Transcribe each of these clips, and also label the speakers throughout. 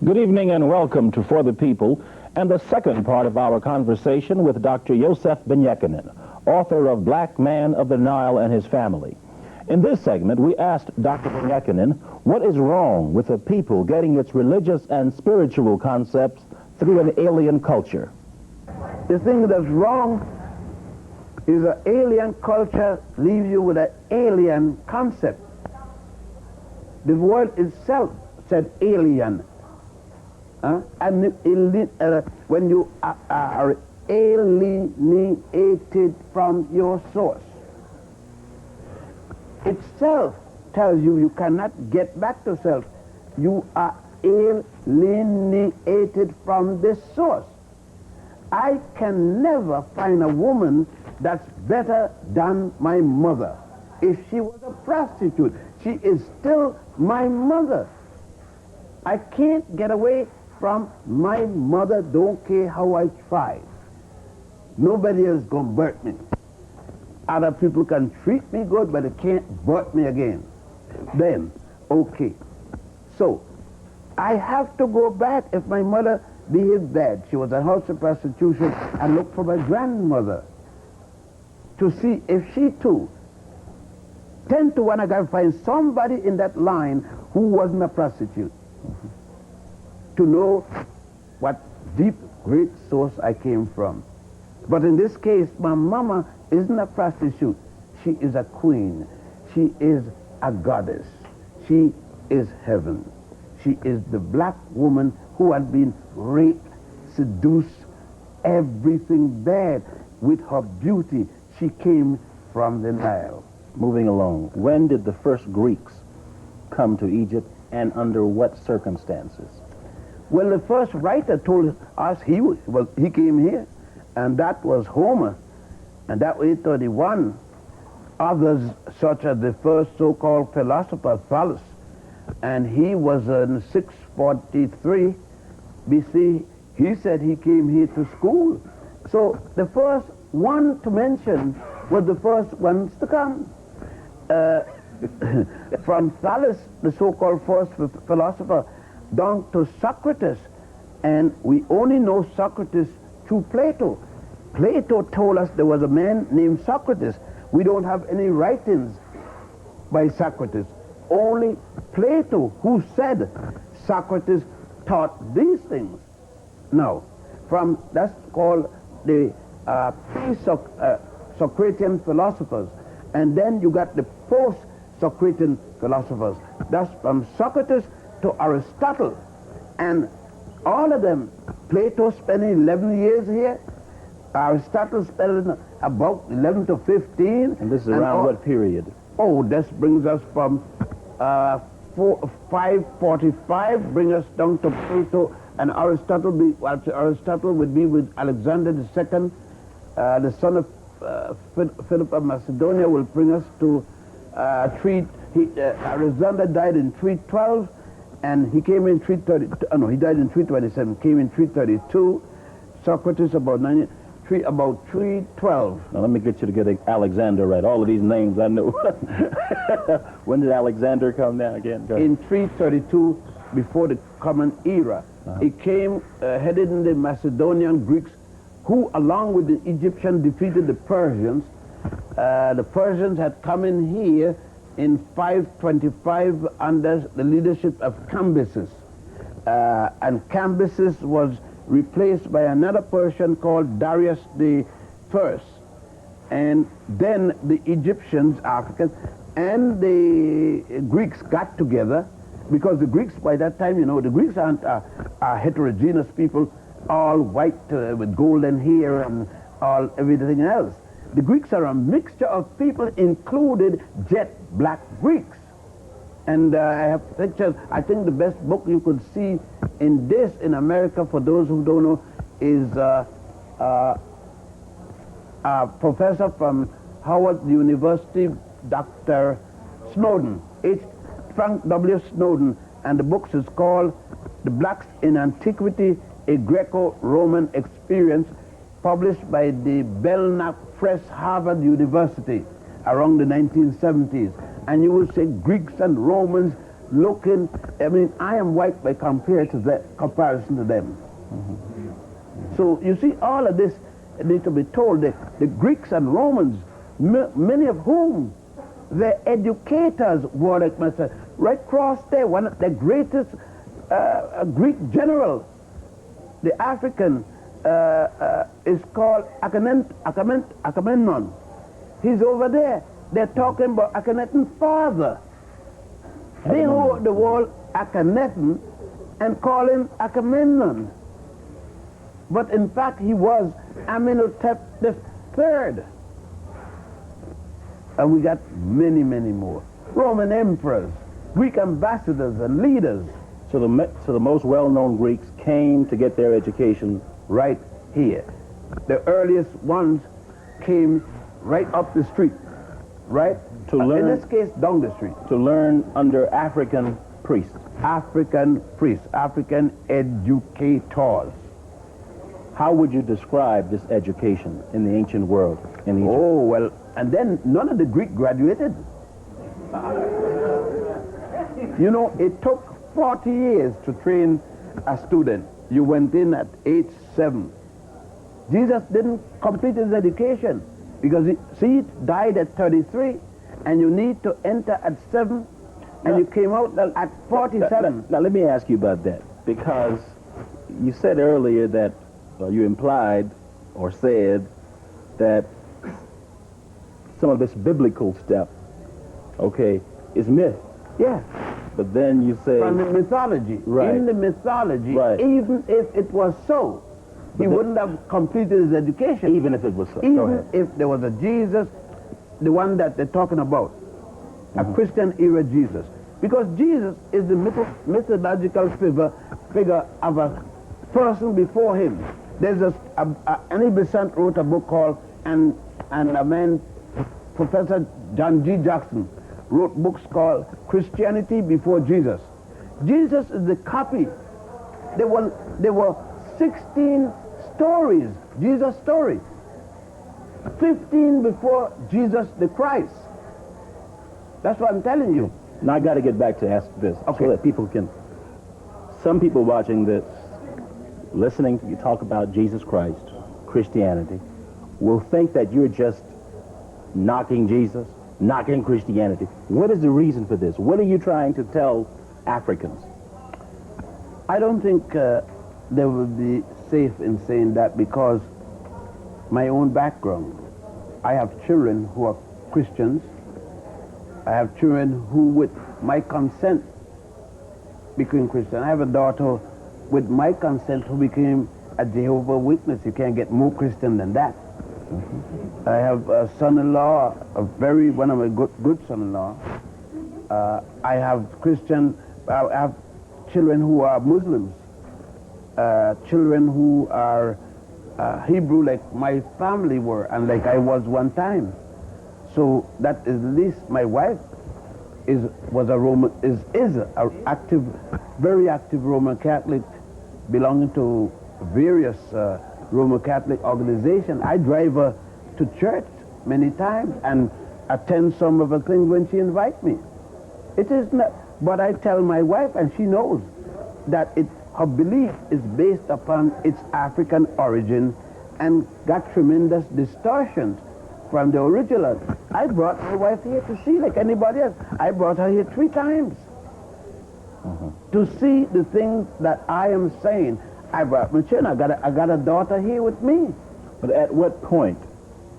Speaker 1: Good evening and welcome to For the People and the second part of our conversation with Dr. Yosef ben Yachannan, author of Black Man of the Nile and His Family. In this segment, we asked Dr. ben Yachannan what is wrong with a people getting its religious and spiritual concepts through an alien culture.
Speaker 2: The thing that's wrong is an alien culture leaves you with an alien concept. The word itself said alien. And when you are alienated from your source, itself tells you cannot get back to self. You are alienated from this source. I can never find a woman that's better than my mother. If she was a prostitute, she is still my mother. I can't get away from my mother, don't care how I try. Nobody else gonna birth me. Other people can treat me good, but they can't birth me again. Then, okay. So, I have to go back if my mother behaved bad. She was a house of prostitution, and look for my grandmother to see if she too, 10 to 1, I gotta find somebody in that line who wasn't a prostitute. To know what deep, great source I came from. But in this case, my mama isn't a prostitute. She is a queen. She is a goddess. She is heaven. She is the black woman who had been raped, seduced, everything bad. With her beauty, she came from the Nile.
Speaker 1: Moving along, when did the first Greeks come to Egypt and under what circumstances?
Speaker 2: Well, the first writer told us he came here, and that was Homer, and that was 831. Others, such as the first so-called philosopher Thales, and he was in 643 BC. He said he came here to school. So the first one to mention was the first ones to come. From Thales, the so-called first philosopher, down to Socrates, and we only know Socrates through Plato. Plato told us there was a man named Socrates. We don't have any writings by Socrates. Only Plato, who said Socrates taught these things. Now, that's called the pre-Socratian philosophers, and then you got the post-Socratian philosophers. That's from Socrates to Aristotle, and all of them, Plato spending 11 years here, Aristotle spending about 11 to 15.
Speaker 1: And this is around what period?
Speaker 2: Oh, this brings us from 545, bring us down to Plato, and Aristotle would be with Alexander II, the son of Philip of Macedonia, will bring us to Alexander died in 312, and he came in 330. He died in 327. Came in 332. Socrates about 312.
Speaker 1: Now let me get you to get Alexander right. All of these names I know. When did Alexander come down again?
Speaker 2: In 332, before the Common Era. He came headed in the Macedonian Greeks, who, along with the Egyptians, defeated the Persians. The Persians had come in here in 525 under the leadership of Cambyses. And Cambyses was replaced by another Persian called Darius the First. And then the Egyptians, Africans, and the Greeks got together, because the Greeks by that time, the Greeks aren't heterogeneous people, all white with golden hair and everything else. The Greeks are a mixture of people, included jet black Greeks. And I have pictures. I think the best book you could see in America, for those who don't know, is a professor from Howard University, Dr. Snowden, Frank W. Snowden, and the book is called The Blacks in Antiquity, A Greco-Roman Experience, published by the Belknap Press, Harvard University, around the 1970s. And you will say Greeks and Romans looking. I mean, I am white by comparison to them. So you see, all of this need to be told. The Greeks and Romans, many of whom the educators were like myself. Right across there, one of the greatest Greek general, the African, is called Agamemnon. He's over there. They're talking about Akhenaten's father. They hold the word Akhenaten and call him Agamemnon. But in fact, he was Amenhotep III. And we got many, many more. Roman emperors, Greek ambassadors and leaders.
Speaker 1: So the most well-known Greeks came to get their education
Speaker 2: right here. The earliest ones came right up the street, right?
Speaker 1: To learn,
Speaker 2: in this case, down the street.
Speaker 1: To learn under African priests.
Speaker 2: African priests, African educators.
Speaker 1: How would you describe this education in the ancient world in Egypt?
Speaker 2: Oh, well, and then none of the Greek graduated. You know, it took 40 years to train a student. You went in at age 7. Jesus didn't complete his education because he died at 33, and you need to enter at 7, and you came out at 47.
Speaker 1: Now, let me ask you about that, because you said earlier that, or you implied or said that some of this biblical stuff, okay, is myth.
Speaker 2: Yeah.
Speaker 1: But then you say...
Speaker 2: From the mythology.
Speaker 1: Right.
Speaker 2: In the mythology,
Speaker 1: right.
Speaker 2: Even if it was so, he wouldn't have completed his education.
Speaker 1: Even if it was so.
Speaker 2: Even if there was a Jesus, the one that they're talking about, a Christian era Jesus. Because Jesus is the mythological figure of a person before him. There's Annie Besant wrote a book called, and a man, Professor John G. Jackson, wrote books called Christianity Before Jesus. Jesus is the copy. There were 16 stories, Jesus' story. 15 before Jesus the Christ. That's what I'm telling you.
Speaker 1: Now I got to get back to ask this,
Speaker 2: okay,
Speaker 1: so that people can, some people watching this, listening to you talk about Jesus Christ, Christianity, will think that you're just knocking Jesus, knocking Christianity. What is the reason for this? What are you trying to tell Africans?
Speaker 2: I don't think they would be safe in saying that, because my own background, I have children who are Christians. I have children who, with my consent, became Christian. I have a daughter with my consent who became a Jehovah's Witness. You can't get more Christian than that. I have a son-in-law, one of my good son-in-law. I have I have children who are Muslims, children who are Hebrew, like my family were, and like I was one time. So that is at least my wife is a very active Roman Catholic, belonging to various Roman Catholic organizations. I drive her to church many times and attend some of the things when she invites me. It is not, but I tell my wife, and she knows, that her belief is based upon its African origin and got tremendous distortions from the original. I brought my wife here to see, like anybody else. I brought her here 3 times to see the things that I am saying. I brought my children. I got a daughter here with me.
Speaker 1: But at what point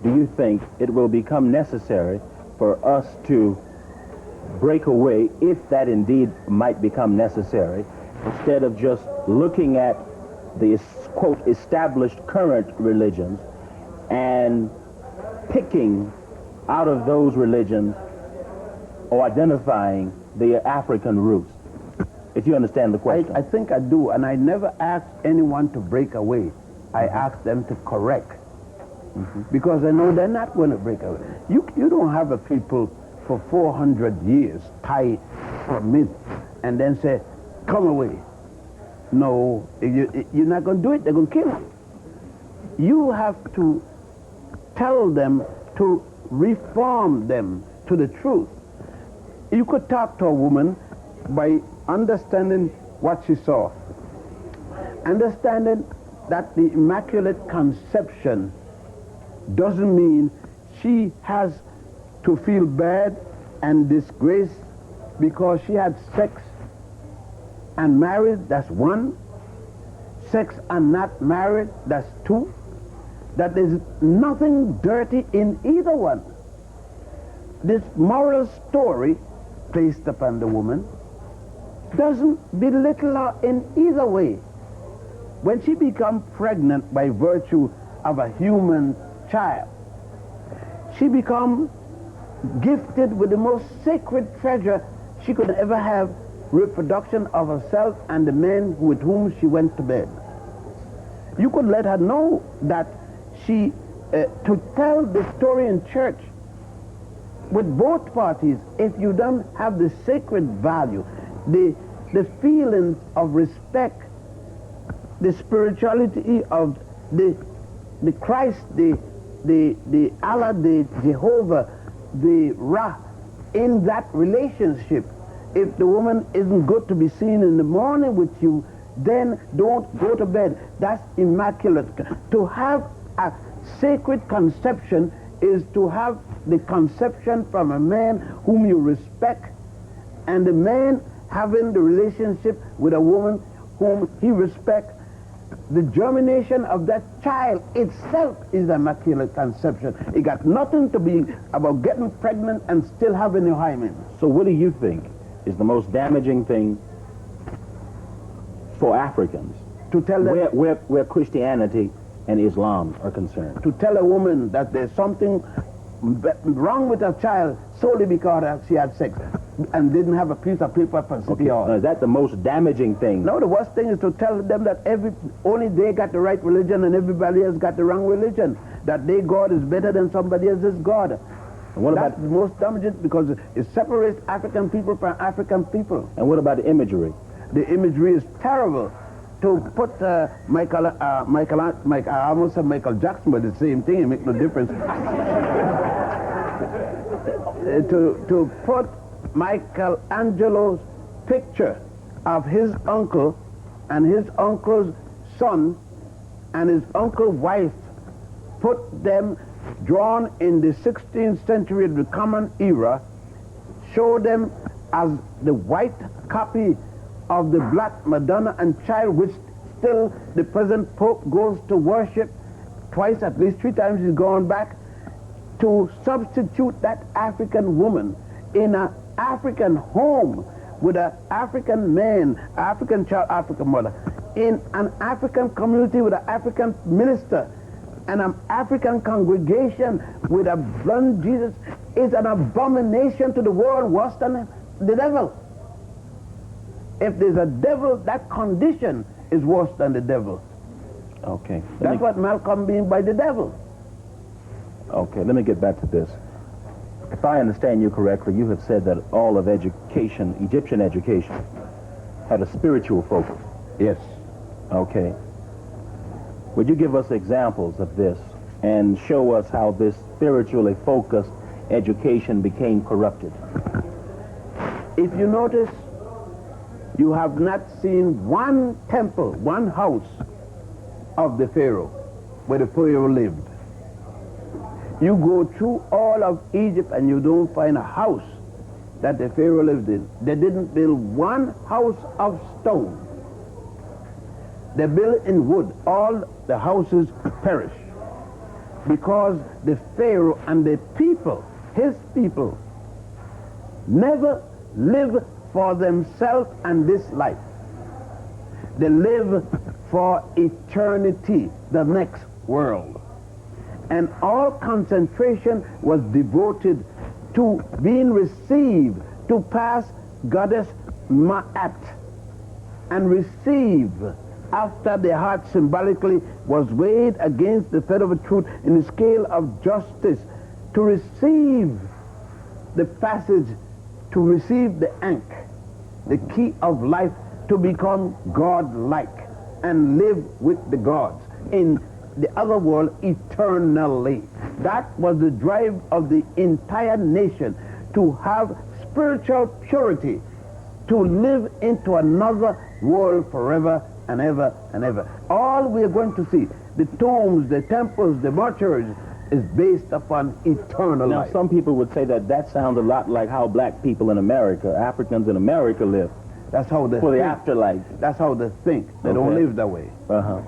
Speaker 1: do you think it will become necessary for us to break away, if that indeed might become necessary, instead of just looking at the, quote, established current religions and picking out of those religions or identifying the African roots? If you understand the question.
Speaker 2: I think I do, and I never ask anyone to break away. I ask them to correct, because I know they're not going to break away. You don't have a people for 400 years tied for myth and then say, come away. No, you're not going to do it. They're going to kill you. You have to tell them to reform them to the truth. You could talk to a woman by understanding what she saw. Understanding that the Immaculate Conception doesn't mean she has to feel bad and disgrace because she had sex and married, that's one. Sex and not married, that's two. That there's nothing dirty in either one. This moral story placed upon the woman doesn't belittle her in either way. When she becomes pregnant by virtue of a human child, she becomes gifted with the most sacred treasure she could ever have, reproduction of herself and the man with whom she went to bed. You could let her know that she, to tell the story in church with both parties, if you don't have the sacred value, the feelings of respect, the spirituality of the Christ, the Allah, the Jehovah, the Ra, in that relationship, if the woman isn't good to be seen in the morning with you, then don't go to bed. That's immaculate. To have a sacred conception is to have the conception from a man whom you respect, and the man having the relationship with a woman whom he respects. The germination of that child itself is immaculate conception. It got nothing to be about getting pregnant and still having a hymen.
Speaker 1: So what do you think is the most damaging thing for Africans
Speaker 2: To tell them,
Speaker 1: where Christianity and Islam are concerned?
Speaker 2: to tell a woman that there's something wrong with her child solely because she had sex and didn't have a piece of paper for city hall.
Speaker 1: Now, is that the most damaging thing?
Speaker 2: No, the worst thing is to tell them that only they got the right religion and everybody else got the wrong religion. That their God is better than somebody else's God.
Speaker 1: And what
Speaker 2: That's
Speaker 1: about
Speaker 2: the most damaging because it separates African people from African people.
Speaker 1: and what about the imagery?
Speaker 2: The imagery is terrible. To put I almost said Michael Jackson, but the same thing, it makes no difference. To put Michelangelo's picture of his uncle and his uncle's son and his uncle's wife, put them drawn in the 16th century, the Common Era, show them as the white copy of the black Madonna and Child, which still the present Pope goes to worship twice, at least 3 times he's gone back, to substitute that African woman in an African home with an African man, African child, African mother, in an African community with an African minister and an African congregation with a blonde Jesus is an abomination to the world, worse than the devil. If there's a devil, that condition is worse than the devil.
Speaker 1: Okay.
Speaker 2: That's what Malcolm means by the devil.
Speaker 1: Okay, let me get back to this. If I understand you correctly, you have said that all of education, Egyptian education, had a spiritual focus.
Speaker 2: Yes.
Speaker 1: Okay. Would you give us examples of this and show us how this spiritually focused education became corrupted?
Speaker 2: If you notice, you have not seen one temple, one house of the Pharaoh, where the Pharaoh lived. You go through all of Egypt and you don't find a house that the Pharaoh lived in. They didn't build one house of stone. They built in wood. All the houses perished because the Pharaoh and the people, his people, never live for themselves and this life. They live for eternity, the next world. And all concentration was devoted to being received, to pass goddess Ma'at and receive after their heart symbolically was weighed against the feather of truth in the scale of justice, to receive the passage, to receive the Ankh, the key of life, to become God-like and live with the gods in the other world eternally. That was the drive of the entire nation, to have spiritual purity to live into another world forever and ever and ever. All we are going to see, the tombs, the temples, the mortuaries, is based upon eternal
Speaker 1: Now,
Speaker 2: life.
Speaker 1: some people would say that that sounds a lot like how black people in America, Africans in America live
Speaker 2: That's how they
Speaker 1: for the
Speaker 2: think.
Speaker 1: afterlife.
Speaker 2: That's how they think. They don't
Speaker 1: Okay.
Speaker 2: live that way.
Speaker 1: Uh-huh.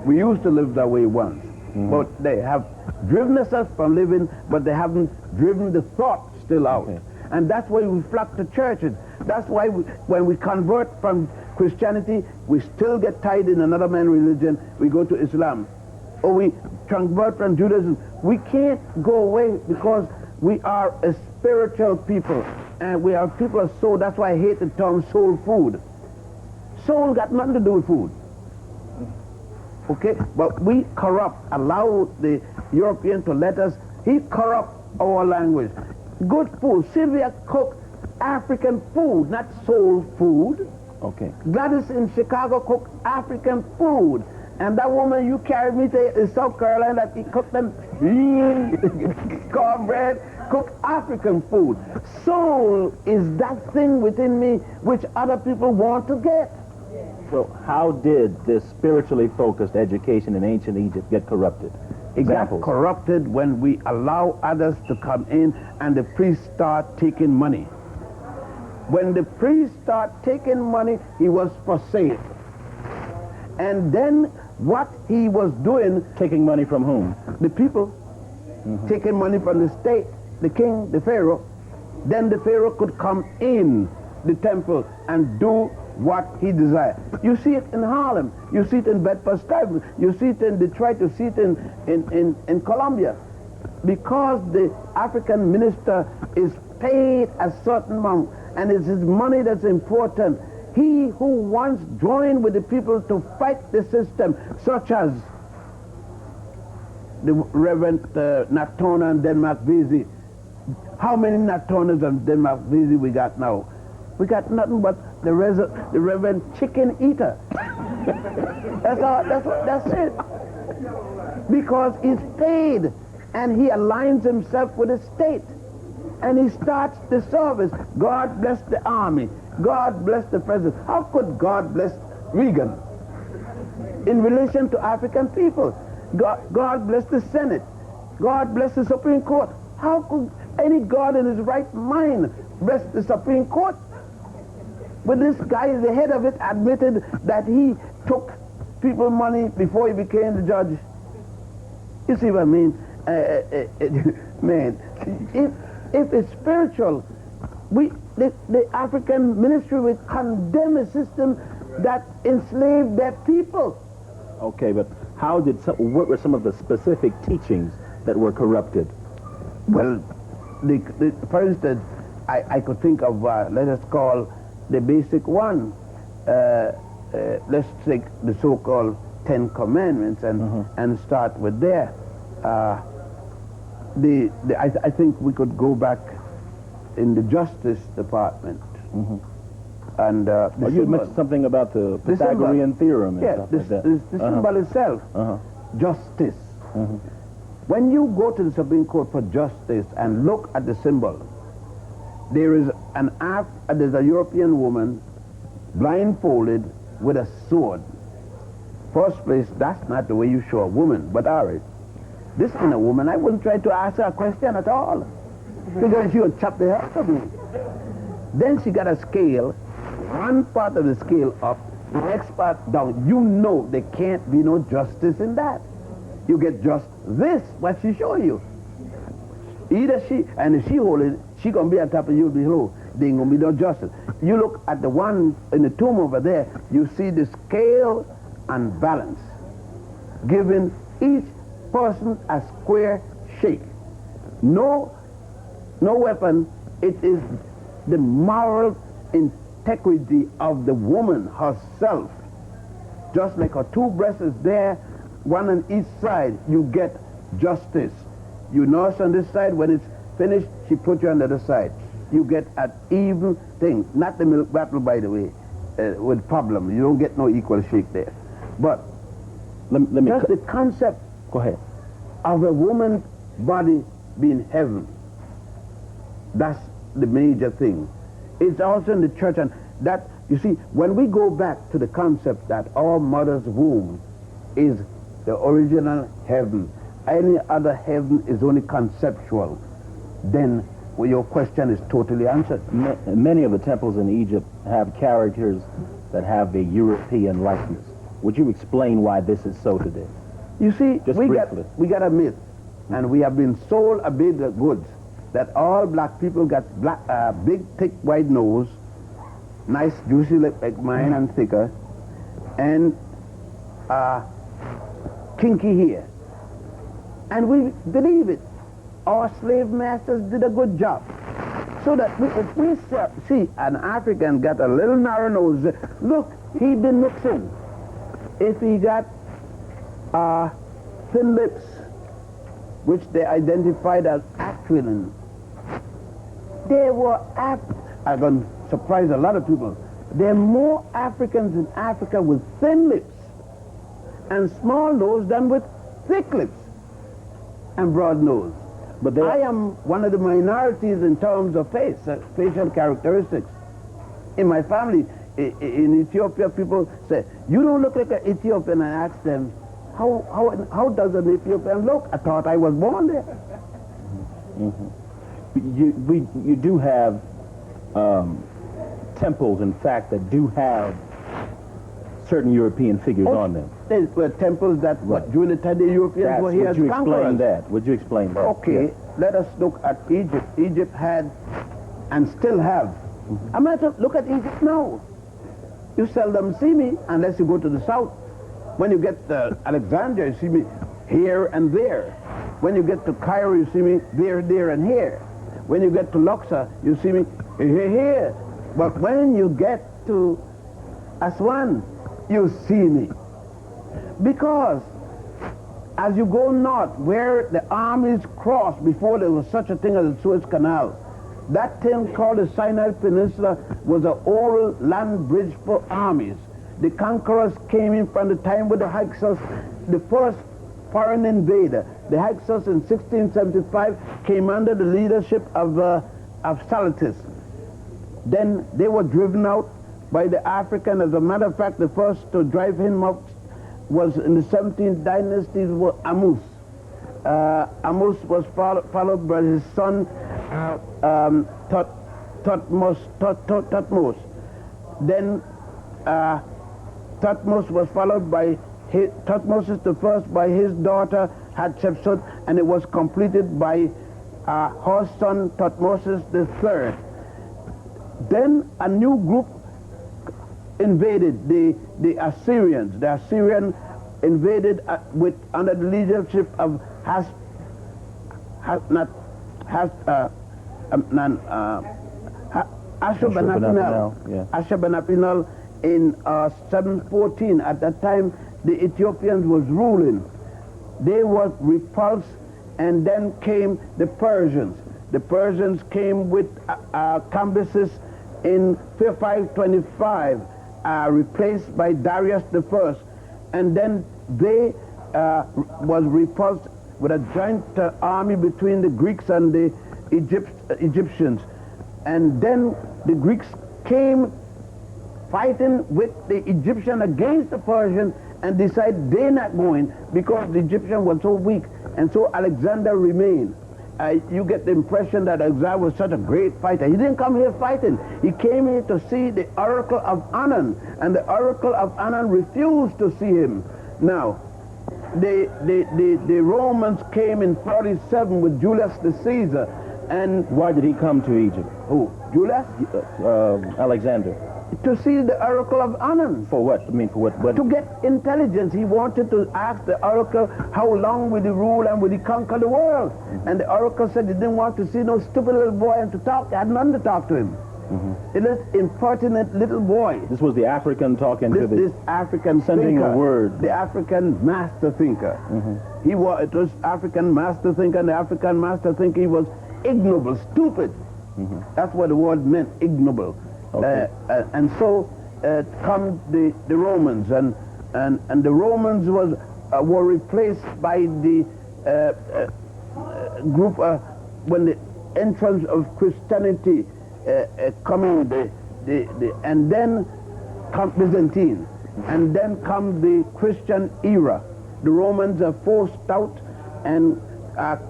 Speaker 2: We used to live that way once, but they have driven us from living, but they haven't driven the thought still out.
Speaker 1: Okay.
Speaker 2: And that's why we flock to churches. That's why when we convert from Christianity, we still get tied in another man's religion. We go to Islam. Or we convert from Judaism. We can't go away because we are a spiritual people. And we are people of soul. That's why I hate the term soul food. Soul got nothing to do with food. Okay? But we corrupt, allow the European to let us, he corrupt our language. Good food. Sylvia cooked African food, not soul food.
Speaker 1: Okay.
Speaker 2: Gladys in Chicago cooked African food. And that woman you carried me to South Carolina, he cooked them cornbread, cooked African food. Soul is that thing within me which other people want to get.
Speaker 1: So how did this spiritually focused education in ancient Egypt get corrupted?
Speaker 2: It got
Speaker 1: Examples.
Speaker 2: corrupted when we allow others to come in and the priests start taking money. When the priest start taking money, he was for sale. And then what he was doing,
Speaker 1: Taking money from whom?
Speaker 2: the people, taking money from the state, the king, the pharaoh, then the pharaoh could come in the temple and do what he desired. You see it in Harlem, you see it in Bedford-Stuyvesant, you see it in Detroit, you see it in Columbia. Because the African minister is paid a certain amount, and it's his money that's important. He who once joined with the people to fight the system, such as the Reverend Natona and Denmark Vesey. How many Natonas and Denmark Vesey we got now? We got nothing but the Reverend Chicken Eater. That's it. Because he's paid, and he aligns himself with the state. And he starts the service. God bless the army. God bless the president. How could God bless Reagan in relation to African people? God bless the Senate. God bless the Supreme Court. How could any God in his right mind bless the Supreme Court? But this guy, the head of it, admitted that he took people's money before he became the judge. You see what I mean? Man, if it's spiritual, the African ministry will condemn a system that enslaved their people.
Speaker 1: Okay, but what were some of the specific teachings that were corrupted?
Speaker 2: Well, for instance, I could think of, let us call the basic one. Let's take the so-called Ten Commandments and start with there. I think we could go back in the Justice Department. And
Speaker 1: You mentioned something about the Pythagorean theorem and stuff like that.
Speaker 2: The symbol itself, justice. When you go to the Supreme Court for justice and look at the symbol, there is there's a European woman blindfolded with a sword. First place, that's not the way you show a woman, but all right. This kind of woman, I wouldn't try to ask her a question at all, because she would chop the head of me. Then she got a scale, one part of the scale up, the next part down. You know there can't be no justice in that. You get just this, what she show you. Either she, and if she hold it, she gonna be on top of you below. There ain't gonna be no justice. You look at the one in the tomb over there, you see the scale and balance, giving each person a square shape. No weapon. It is the moral integrity of the woman herself. Just like her two breasts is there, one on each side, you get justice. You nurse on this side, when it's finished, she put you on the other side. You get an even thing. Not the milk battle, by the way, with problem. You don't get no equal shake there. But
Speaker 1: let me
Speaker 2: just the concept
Speaker 1: go ahead.
Speaker 2: of a woman's body being heaven. That's the major thing. It's also in the church, and That, you see, when we go back to the concept that our mother's womb is the original heaven, any other heaven is only conceptual, then your question is totally answered.
Speaker 1: Many of the temples in Egypt have characters that have a European likeness. Would you explain why this is so today?
Speaker 2: You see,
Speaker 1: Just
Speaker 2: we
Speaker 1: briefly.
Speaker 2: got a myth, and we have been sold a bill of goods that all black people got big, thick, white nose, nice, juicy lip like mine and thicker, and kinky hair. And we believe it. Our slave masters did a good job. So that if we see an African got a little narrow nose, look, he been mixing. If he got thin lips, which they identified as aquiline, they were, I'm going to surprise a lot of people, there are more Africans in Africa with thin lips and small nose than with thick lips and broad nose. But I am one of the minorities in terms of facial characteristics. In my family, in Ethiopia, people say, you don't look like an Ethiopian. I ask them, how does an Ethiopian look? I thought I was born there.
Speaker 1: You do have temples, in fact, that do have certain European figures on them.
Speaker 2: There were temples that, during the time the Europeans were here as conquerors.
Speaker 1: Would you explain that?
Speaker 2: Okay, let us look at Egypt. Egypt had, and still have. I'm going to look at Egypt now. You seldom see me unless you go to the south. When you get to Alexandria, you see me here and there. When you get to Cairo, you see me there, and here. When you get to Luxor, you see me here. But when you get to Aswan, you see me. Because as you go north, where the armies crossed before there was such a thing as the Suez Canal, that thing called the Sinai Peninsula was an old land bridge for armies. The conquerors came in from the time with the Hyksos, the first foreign invader. The Hyksos in 1675 came under the leadership of Salatis. Then they were driven out by the African. As a matter of fact, the first to drive him out was in the 17th dynasty was Amus. Amus was followed by his son Thutmose. Then Thutmose was followed by Thutmose the first by his daughter Hatshepsut, and it was completed by her son Thutmose the third. Then a new group invaded the Assyrians. The Assyrian invaded under the leadership of Ashurbanipal in 714. At that time, the Ethiopians was ruling. They were repulsed, and then came the Persians. The Persians came with Cambyses in 525, replaced by Darius I, and then they was repulsed with a joint army between the Greeks and the Egyptians. And then the Greeks came fighting with the Egyptian against the Persian and decided they're not going because the Egyptian was so weak, and so Alexander remained. You get the impression that Alexander was such a great fighter. He didn't come here fighting. He came here to see the oracle of Yachannan, and the oracle of Yachannan refused to see him. Now, the Romans came in 47 with Julius Caesar, and
Speaker 1: why did he come to Egypt?
Speaker 2: Who? Julius?
Speaker 1: Alexander.
Speaker 2: To see the oracle of Yachannan.
Speaker 1: For what? I mean, for what?
Speaker 2: To get intelligence. He wanted to ask the oracle how long will he rule and will he conquer the world. And the oracle said he didn't want to see no stupid little boy and to talk. He had none to talk to him. It is impertinent little boy.
Speaker 1: This was the African talking to
Speaker 2: this African
Speaker 1: sending
Speaker 2: thinker,
Speaker 1: a word.
Speaker 2: The African master thinker. It was African master thinker, and the African master thinker, he was ignoble, stupid. That's what the word meant, ignoble. Okay. And so come the Romans, and the Romans were replaced by the group when the entrance of Christianity coming, and then come Byzantine, and then come the Christian era. The Romans are forced out, and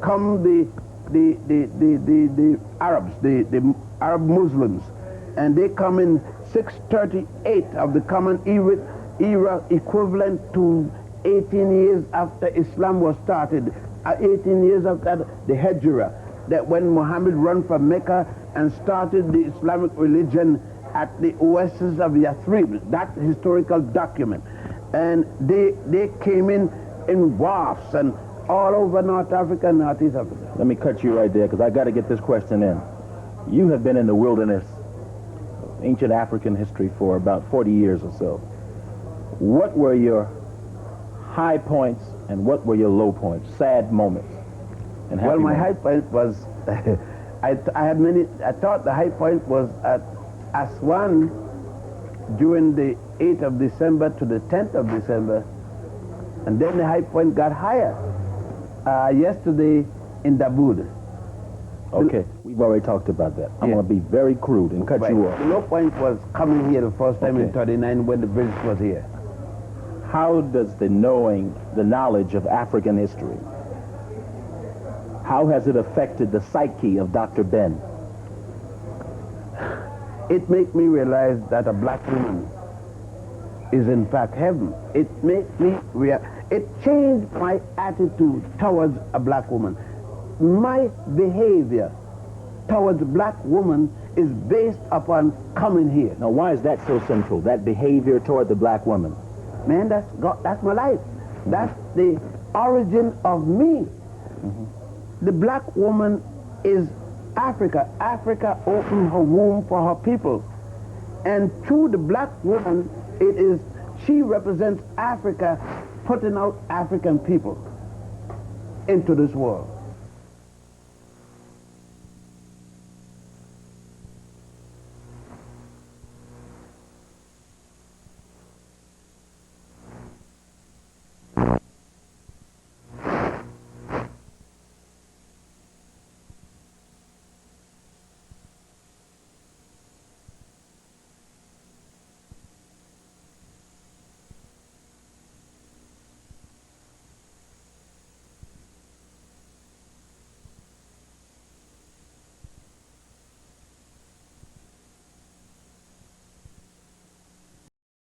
Speaker 2: come the Arabs, the Arab Muslims, and they come in 638 of the Common Era, equivalent to 18 years after Islam was started, 18 years after the Hijrah, that when Muhammad ran from Mecca and started the Islamic religion at the oasis of Yathrib, that historical document. And they came in wafts and all over North Africa and Northeast Africa.
Speaker 1: Let me cut you right there, because I got to get this question in. You have been in the wilderness of ancient African history for about 40 years or so. What were your high points and what were your low points, sad moments? And
Speaker 2: well, my
Speaker 1: moments?
Speaker 2: high point was, I had many. I thought the high point was at Aswan during the 8th of December to the 10th of December, and then the high point got higher yesterday in Daboud.
Speaker 1: Okay, we've already talked about that. I'm going to be very crude and cut you off.
Speaker 2: The low point was coming here the first time in 39 when the British was here.
Speaker 1: How does the knowledge of African history, how has it affected the psyche of Dr. Ben?
Speaker 2: It made me realize that a black woman is in fact heaven. It made me it changed my attitude towards a black woman. My behavior towards a black woman is based upon coming here.
Speaker 1: Now, why is that so central, that behavior toward the black woman?
Speaker 2: Man, that's my life. That's the origin of me. The black woman is Africa. Africa opened her womb for her people. And through the black woman, she represents Africa, putting out African people into this world.